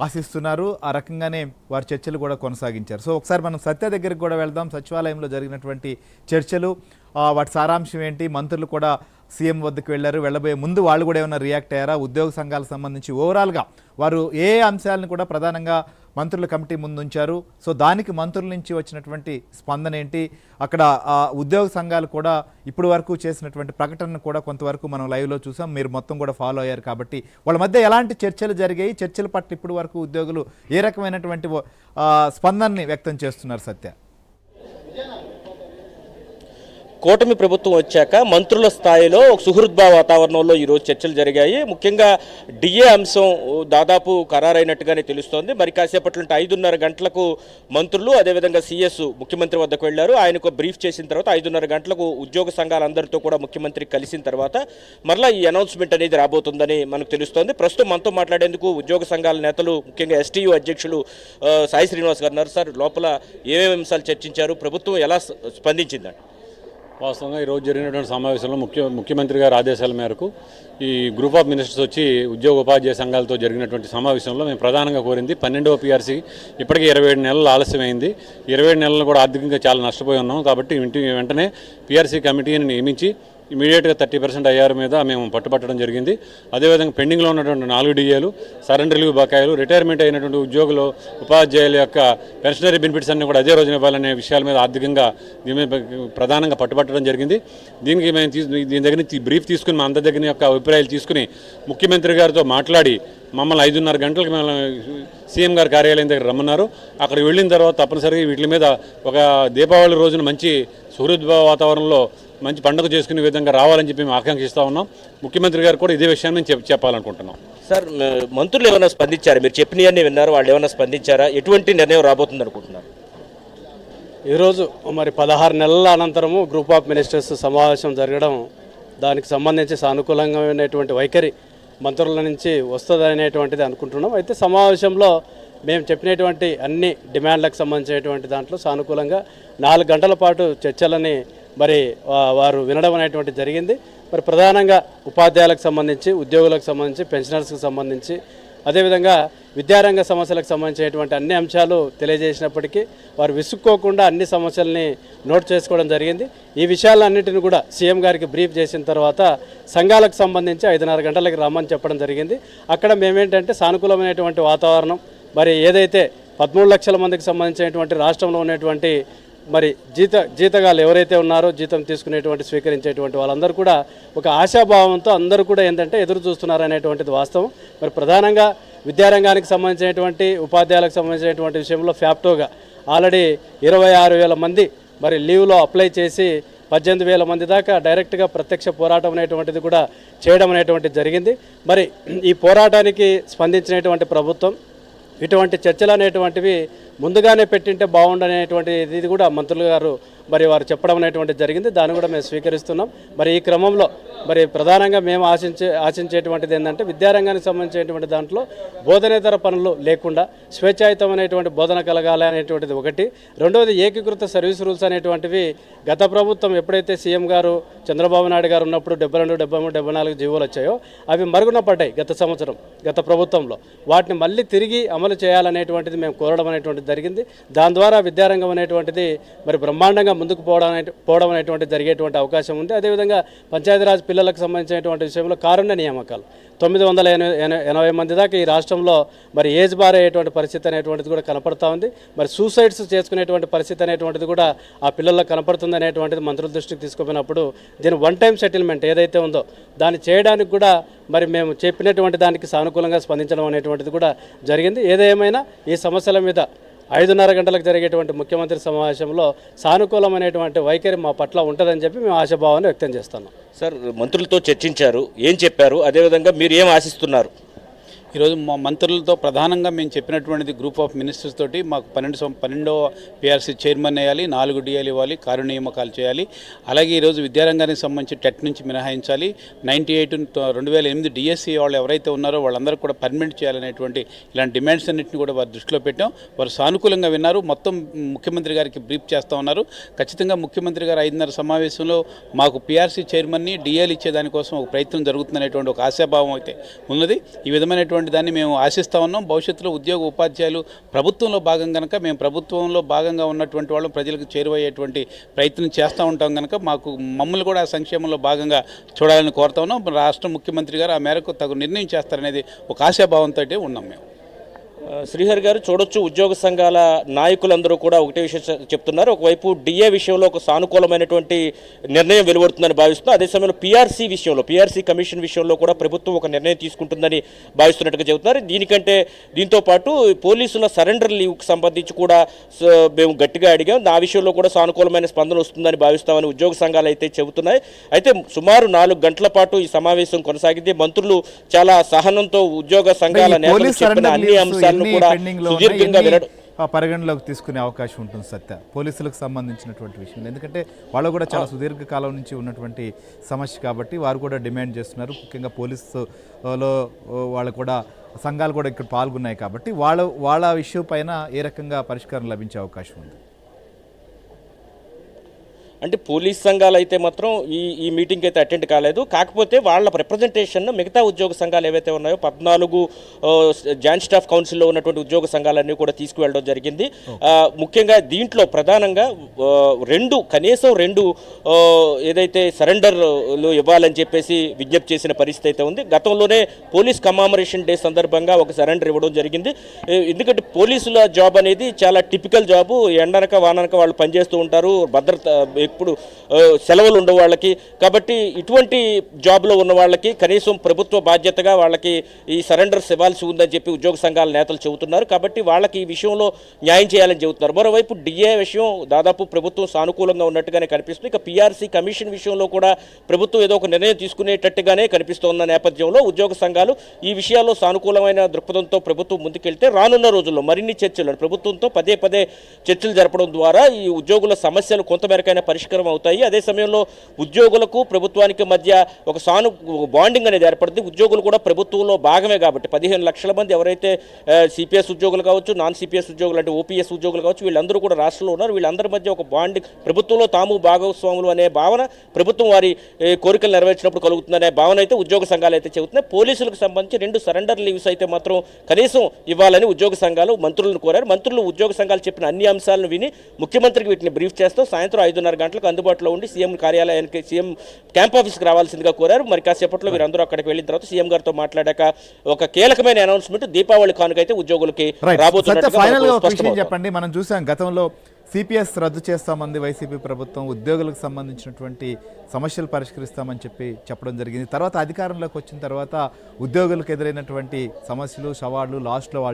ఆశిస్తున్నారు. ఆ రకంగానే వారి చర్చలు కూడా కొనసాగించారు. సో ఒకసారి మనం సత్య దగ్గరికి కూడా వెళ్దాం. సచివాలయంలో జరిగినటువంటి చర్చలు, వాటి సారాంశం ఏంటి? మంత్రులు కూడా సీఎం వద్దకు వెళ్ళారు. వెళ్ళబోయే ముందు వాళ్ళు కూడా ఏమైనా రియాక్ట్ అయ్యారా? ఉద్యోగ సంఘాలకు సంబంధించి ఓవరాల్గా వారు ఏ అంశాలను కూడా ప్రధానంగా మంత్రుల కమిటీ ముందు ఉంచారు? సో దానికి మంత్రుల నుంచి వచ్చినటువంటి స్పందన ఏంటి? అక్కడ ఉద్యోగ సంఘాలు కూడా ఇప్పటి వరకు చేసినటువంటి ప్రకటనను కూడా కొంతవరకు మనం లైవ్లో చూసాం. మీరు మొత్తం కూడా ఫాలో అయ్యారు కాబట్టి వాళ్ళ మధ్య ఎలాంటి చర్చలు జరిగాయి? చర్చల పట్ల ఇప్పటి వరకు ఉద్యోగులు ఏ రకమైనటువంటి స్పందనని వ్యక్తం చేస్తున్నారు? సత్య, కూటమి ప్రభుత్వం వచ్చాక మంత్రుల స్థాయిలో ఒక సుహృద్భావ వాతావరణంలో ఈరోజు చర్చలు జరిగాయి. ముఖ్యంగా డిఏ అంశం దాదాపు ఖరారైనట్టుగానే తెలుస్తోంది. మరి కాసేపట్లో 5:30 గంటలకు మంత్రులు అదేవిధంగా సీఎస్ ముఖ్యమంత్రి వద్దకు వెళ్లారు. ఆయనకు బ్రీఫ్ చేసిన తర్వాత 5:30 గంటలకు ఉద్యోగ సంఘాలందరితో కూడా ముఖ్యమంత్రి కలిసిన తర్వాత మరలా ఈ అనౌన్స్మెంట్ అనేది రాబోతుందని మనకు తెలుస్తోంది. ప్రస్తుతం మనతో మాట్లాడేందుకు ఉద్యోగ సంఘాల నేతలు, ముఖ్యంగా ఎస్టీయూ అధ్యక్షులు సాయి శ్రీనివాస్ గారు ఉన్నారు. సార్, లోపల ఏమేమి అంశాలు చర్చించారు? ప్రభుత్వం ఎలా స్పందించిందండి? వాస్తవంగా ఈరోజు జరిగినటువంటి సమావేశంలో ముఖ్యమంత్రి గారి ఆదేశాల మేరకు ఈ గ్రూప్ ఆఫ్ మినిస్టర్స్ వచ్చి ఉద్యోగ ఉపాధ్యాయ సంఘాలతో జరిగినటువంటి సమావేశంలో మేము ప్రధానంగా కోరింది 12వ పీఆర్సీ ఇప్పటికీ 27 నెలలు ఆలస్యమైంది. 27 నెలలు కూడా ఆర్థికంగా చాలా నష్టపోయి ఉన్నాం. కాబట్టి వెంటనే పీఆర్సీ కమిటీని నియమించి ఇమీడియట్గా 30% ఐఆర్ మీద మేము పట్టుబట్టడం జరిగింది. అదేవిధంగా పెండింగ్లో ఉన్నటువంటి 4 డిఏలు, సరెండర్ లీవ్ బకాయిలు, రిటైర్మెంట్ అయినటువంటి ఉద్యోగులు, ఉపాధ్యాయుల యొక్క పెన్షనరీ బెనిఫిట్స్ అన్ని కూడా అదే రోజున ఇవ్వాలనే విషయాల మీద ఆర్థికంగా దీని మీద ప్రధానంగా పట్టుబట్టడం జరిగింది. దీనికి మేము దీని దగ్గర నుంచి బ్రీఫ్ తీసుకుని మా అందరి దగ్గర యొక్క అభిప్రాయాలు తీసుకుని ముఖ్యమంత్రి గారితో మాట్లాడి మమ్మల్ని 5:30 గంటలకు మేము సీఎం గారి కార్యాలయం దగ్గర రమ్మన్నారు. అక్కడికి వెళ్ళిన తర్వాత తప్పనిసరిగా వీటి మీద ఒక దీపావళి రోజున మంచి సుహృద్భావ వాతావరణంలో మంచి పండుగ చేసుకునే విధంగా రావాలని చెప్పి మేము ఆకాంక్షిస్తూ ఉన్నాం. ముఖ్యమంత్రి గారు కూడా ఇదే విషయాన్ని మేము చెప్పాలనుకుంటున్నాం. సార్, మంత్రులు ఏమైనా స్పందించారా? మీరు చెప్పినవన్నీ విన్నారు, వాళ్ళు ఏమైనా స్పందించారా? ఎటువంటి నిర్ణయం రాబోతుంది అనుకుంటున్నారు? ఈరోజు మరి 16 నెలల అనంతరము గ్రూప్ ఆఫ్ మినిస్టర్స్ సమావేశం జరగడం, దానికి సంబంధించి సానుకూలంగా వైఖరి మంత్రుల నుంచి వస్తుంది అనేటువంటిది అనుకుంటున్నాం. అయితే సమావేశంలో మేము చెప్పినటువంటి అన్ని డిమాండ్లకు సంబంధించినటువంటి దాంట్లో సానుకూలంగా 4 గంటల పాటు చర్చలని మరి వారు వినడం అనేటువంటి జరిగింది. మరి ప్రధానంగా ఉపాధ్యాయులకు సంబంధించి, ఉద్యోగులకు సంబంధించి, పెన్షనర్స్కి సంబంధించి, అదేవిధంగా విద్యారంగ సమస్యలకు సంబంధించినటువంటి అన్ని అంశాలు తెలియజేసినప్పటికీ వారు విసుక్కోకుండా అన్ని సమస్యల్ని నోట్ చేసుకోవడం జరిగింది. ఈ విషయాలన్నింటినీ కూడా సీఎం గారికి బ్రీఫ్ చేసిన తర్వాత సంఘాలకు సంబంధించి 5:30 గంటలకు రమ్మని చెప్పడం జరిగింది. అక్కడ మేమేంటంటే సానుకూలమైనటువంటి వాతావరణం, మరి ఏదైతే 13 లక్షల మందికి సంబంధించినటువంటి రాష్ట్రంలో ఉన్నటువంటి మరి జీతగాళ్ళు ఎవరైతే ఉన్నారో, జీతం తీసుకునేటువంటి స్వీకరించేటువంటి వాళ్ళందరూ కూడా ఒక ఆశాభావంతో అందరూ కూడా ఏంటంటే ఎదురు చూస్తున్నారు అనేటువంటిది వాస్తవం. మరి ప్రధానంగా విద్యారంగానికి సంబంధించినటువంటి, ఉపాధ్యాయులకు సంబంధించినటువంటి విషయంలో ఫ్యాప్టోగా ఆల్రెడీ 26,000 మంది మరి లీవ్లో అప్లై చేసి 18,000 మంది దాకా డైరెక్ట్గా ప్రత్యక్ష పోరాటం అనేటువంటిది కూడా చేయడం అనేటువంటిది జరిగింది. మరి ఈ పోరాటానికి స్పందించినటువంటి ప్రభుత్వం ఇటువంటి చర్చలు అనేటువంటివి ముందుగానే పెట్టింటే బాగుండనేటువంటి ఇది కూడా మంత్రులు గారు మరి వారు చెప్పడం అనేటువంటిది జరిగింది. దాన్ని కూడా మేము స్వీకరిస్తున్నాం. మరి ఈ క్రమంలో మరి ప్రధానంగా మేము ఆశించేటువంటిది ఏంటంటే విద్యారంగానికి సంబంధించినటువంటి దాంట్లో బోధనేతర పనులు లేకుండా స్వేచ్ఛాయుతమైనటువంటి బోధన కలగాలి అనేటువంటిది ఒకటి. రెండవది, ఏకీకృత సర్వీస్ రూల్స్ అనేటువంటివి గత ప్రభుత్వం ఎప్పుడైతే సీఎం గారు చంద్రబాబు నాయుడు గారు ఉన్నప్పుడు 72, 73, 74 జీవోలు వచ్చాయో అవి మరుగున పడ్డాయి గత ప్రభుత్వంలో. వాటిని మళ్ళీ తిరిగి అమలు చేయాలనేటువంటిది మేము కోరడం అనేటువంటిది జరిగింది. దాని ద్వారా విద్యారంగం అనేటువంటిది మరి బ్రహ్మాండంగా ముందుకు పోవడం అనేటువంటిది జరిగేటువంటి అవకాశం ఉంది. అదేవిధంగా పంచాయతీరాజ్ పిల్లలకు సంబంధించినటువంటి విషయంలో కారుణ్య నియామకాలు 980 మంది దాకా ఈ రాష్ట్రంలో మరి ఏజ్ బార్ అయ్యేటువంటి పరిస్థితి అనేటువంటిది కూడా కనపడతా ఉంది. మరి సూసైడ్స్ చేసుకునేటువంటి పరిస్థితి అనేటువంటిది కూడా ఆ పిల్లల్లో కనపడుతుంది అనేటువంటిది మంత్రుల దృష్టికి తీసుకుపోయినప్పుడు దీని వన్ టైం సెటిల్మెంట్ ఏదైతే ఉందో దాన్ని చేయడానికి కూడా మరి మేము చెప్పినటువంటి దానికి సానుకూలంగా స్పందించడం అనేటువంటిది కూడా జరిగింది. ఏదేమైనా ఈ సమస్యల మీద 5:30 గంటలకు జరిగేటువంటి ముఖ్యమంత్రి సమావేశంలో సానుకూలమైనటువంటి వైఖరి మా పట్ల ఉంటుందని చెప్పి మేము ఆశాభావాన్ని వ్యక్తం చేస్తున్నాం. సార్, మంత్రులతో చర్చించారు, ఏం చెప్పారు? అదేవిధంగా మీరు ఏం ఆశిస్తున్నారు? ఈరోజు మా మంత్రులతో ప్రధానంగా మేము చెప్పినటువంటిది గ్రూప్ ఆఫ్ మినిస్టర్స్ తోటి మాకు 12వ పీఆర్సీ చైర్మన్ వేయాలి, 4 డిఏలు ఇవ్వాలి, కారు నియామకాలు చేయాలి. అలాగే ఈరోజు విద్యారంగానికి సంబంధించి టెట్ నుంచి మినహాయించాలి. 98-2008 డిఎస్సీ వాళ్ళు ఎవరైతే ఉన్నారో వాళ్ళందరూ కూడా పర్మనెంట్ చేయాలనేటువంటి ఇలాంటి డిమాండ్స్ అన్నింటినీ కూడా వారు దృష్టిలో పెట్టాం. వారు సానుకూలంగా విన్నారు. మొత్తం ముఖ్యమంత్రి గారికి బ్రీఫ్ చేస్తూ ఉన్నారు. ఖచ్చితంగా ముఖ్యమంత్రి గారు 5:30 సమావేశంలో మాకు పీఆర్సీ చైర్మన్ని డిఏలు ఇచ్చేదానికోసం ఒక ప్రయత్నం జరుగుతుందనేటువంటి ఒక ఆశాభావం అయితే ఉన్నది. ఈ విధమైనటువంటి అనేటువంటి దాన్ని మేము ఆశిస్తూ ఉన్నాం. భవిష్యత్తులో ఉద్యోగ ఉపాధ్యాయులు ప్రభుత్వంలో భాగం కనుక మేము ప్రభుత్వంలో భాగంగా ఉన్నటువంటి వాళ్ళు ప్రజలకు చేరువయ్యేటువంటి ప్రయత్నం చేస్తూ ఉంటాం కనుక మమ్మల్ని కూడా ఆ సంక్షేమంలో భాగంగా చూడాలని కోరుతా ఉన్నాం. రాష్ట్ర ముఖ్యమంత్రి గారు ఆ మేరకు తగు నిర్ణయం చేస్తారనేది ఒక ఆశాభావంతో ఉన్నాం మేము. శ్రీహరి గారు, చూడొచ్చు ఉద్యోగ సంఘాల నాయకులందరూ కూడా ఒకటే విషయం చెప్తున్నారు. ఒకవైపు డిఏ విషయంలో ఒక సానుకూలమైనటువంటి నిర్ణయం వెలువడుతుందని భావిస్తున్నారు. అదే సమయంలో పీఆర్సీ కమిషన్ విషయంలో కూడా ప్రభుత్వం ఒక నిర్ణయం తీసుకుంటుందని భావిస్తున్నట్టుగా చెబుతున్నారు. దీంతో పాటు పోలీసుల సరెండర్ లీవ్కి సంబంధించి కూడా మేము గట్టిగా అడిగాం. ఆ విషయంలో కూడా సానుకూలమైన స్పందన వస్తుందని భావిస్తామని ఉద్యోగ సంఘాలు అయితే చెబుతున్నాయి. అయితే సుమారు 4 గంటల పాటు ఈ సమావేశం కొనసాగింది. మంత్రులు చాలా సహనంతో ఉద్యోగ సంఘాల నేతలు చెప్పిన అన్ని అంశాలు పరిగణలోకి తీసుకునే అవకాశం ఉంటుంది సత్య, పోలీసులకు సంబంధించినటువంటి విషయంలో. ఎందుకంటే వాళ్ళు కూడా చాలా సుదీర్ఘకాలం నుంచి ఉన్నటువంటి సమస్య కాబట్టి వారు కూడా డిమాండ్ చేస్తున్నారు. ముఖ్యంగా పోలీసులో వాళ్ళు కూడా సంఘాలు కూడా ఇక్కడ పాల్గొన్నాయి కాబట్టి వాళ్ళ విషయం పైన ఏ రకంగా పరిష్కారం లభించే అవకాశం ఉంది? అంటే పోలీస్ సంఘాలు అయితే మాత్రం ఈ మీటింగ్కి అయితే అటెండ్ కాలేదు. కాకపోతే వాళ్ళ రిప్రజెంటేషన్ మిగతా ఉద్యోగ సంఘాలు ఏవైతే ఉన్నాయో 14 జాయింట్ స్టాఫ్ కౌన్సిల్లో ఉన్నటువంటి ఉద్యోగ సంఘాలన్నీ కూడా తీసుకువెళ్ళడం జరిగింది. ముఖ్యంగా దీంట్లో ప్రధానంగా కనీసం రెండు ఏదైతే సరెండర్లు ఇవ్వాలని చెప్పేసి విజ్ఞప్తి చేసిన పరిస్థితి అయితే ఉంది. గతంలోనే పోలీస్ కమామరేషన్ డే సందర్భంగా ఒక సరెండర్ ఇవ్వడం జరిగింది. ఎందుకంటే పోలీసుల జాబ్ అనేది చాలా టిపికల్ జాబు. ఎండనక వాననక వాళ్ళు పనిచేస్తూ ఉంటారు, భద్రత ఎప్పుడు సెలవులు ఉండవు వాళ్ళకి. కాబట్టి ఇటువంటి జాబ్లో ఉన్న వాళ్ళకి కనీసం ప్రభుత్వ బాధ్యతగా వాళ్ళకి ఈ సరెండర్స్ ఇవ్వాల్సి ఉందని చెప్పి ఉద్యోగ సంఘాల నేతలు చెబుతున్నారు. కాబట్టి వాళ్ళకి ఈ విషయంలో న్యాయం చేయాలని చెబుతున్నారు. మరోవైపు డిఏ విషయం దాదాపు ప్రభుత్వం సానుకూలంగా ఉన్నట్టుగానే కనిపిస్తుంది. ఇక పీఆర్సీ కమిషన్ విషయంలో కూడా ప్రభుత్వం ఏదో ఒక నిర్ణయం తీసుకునేటట్టుగానే కనిపిస్తున్న నేపథ్యంలో ఉద్యోగ సంఘాలు ఈ విషయాల్లో సానుకూలమైన దృక్పథంతో ప్రభుత్వం ముందుకెళ్తే రానున్న రోజుల్లో మరిన్ని చర్చలు ప్రభుత్వంతో పదే చర్చలు జరపడం ద్వారా ఈ ఉద్యోగుల సమస్యలు కొంతమేరకైనా పరిష్కారం అవుతాయి. అదే సమయంలో ఉద్యోగులకు ప్రభుత్వానికి మధ్య ఒక బాండింగ్ అనేది ఏర్పడుతుంది. ఉద్యోగులు కూడా ప్రభుత్వంలో భాగమే కాబట్టి 15 లక్షల మంది ఎవరైతే సిపిఎస్ ఉద్యోగులు కావచ్చు, నాన్ సిపిఎస్ ఉద్యోగులు అంటే ఓపీఎస్ ఉద్యోగులు కావచ్చు, వీళ్ళందరూ కూడా రాష్ట్రంలో ఉన్నారు. వీళ్ళందరి మధ్య ఒక బాండింగ్, ప్రభుత్వంలో తాము భాగస్వాములు అనే భావన ప్రభుత్వం వారి కోరికలు నెరవేర్చినప్పుడు కలుగుతుందనే భావన అయితే ఉద్యోగ సంఘాలు అయితే చెబుతున్నాయి. పోలీసులకు సంబంధించి 2 సరెండర్ లీవ్స్ అయితే మాత్రం కనీసం ఇవ్వాలని ఉద్యోగ సంఘాలు మంత్రులను కోరారు. మంత్రులు ఉద్యోగ సంఘాలు చెప్పిన అన్ని అంశాలను విని ముఖ్యమంత్రికి వీటిని బ్రీఫ్ చేస్తూ సాయంత్రం 5:30 గంటలకు అందుబాటులో ఉండి సీఎం కార్యాలయానికి, సీఎం క్యాంప్ ఆఫీస్కి రావాల్సిందిగా కోరారు. మరి కాసేపట్లో వీరందరూ అక్కడికి వెళ్ళిన తర్వాత సీఎం గారితో మాట్లాడాక ఒక కీలకమైన అనౌన్స్మెంట్ దీపావళి కానుక అయితే ఉద్యోగులకి రాబోతున్నట్టు చెప్పండి. మనం చూసాం గతంలో సిపిఎస్ రద్దు చేస్తామంది వైసీపీ ప్రభుత్వం, ఉద్యోగులకు సంబంధించినటువంటి సమస్యలు పరిష్కరిస్తామని చెప్పడం జరిగింది. తర్వాత అధికారంలోకి వచ్చిన తర్వాత ఉద్యోగులకు ఎదురైనటువంటి సమస్యలు, సవాళ్లు లాస్ట్లో వాళ్ళు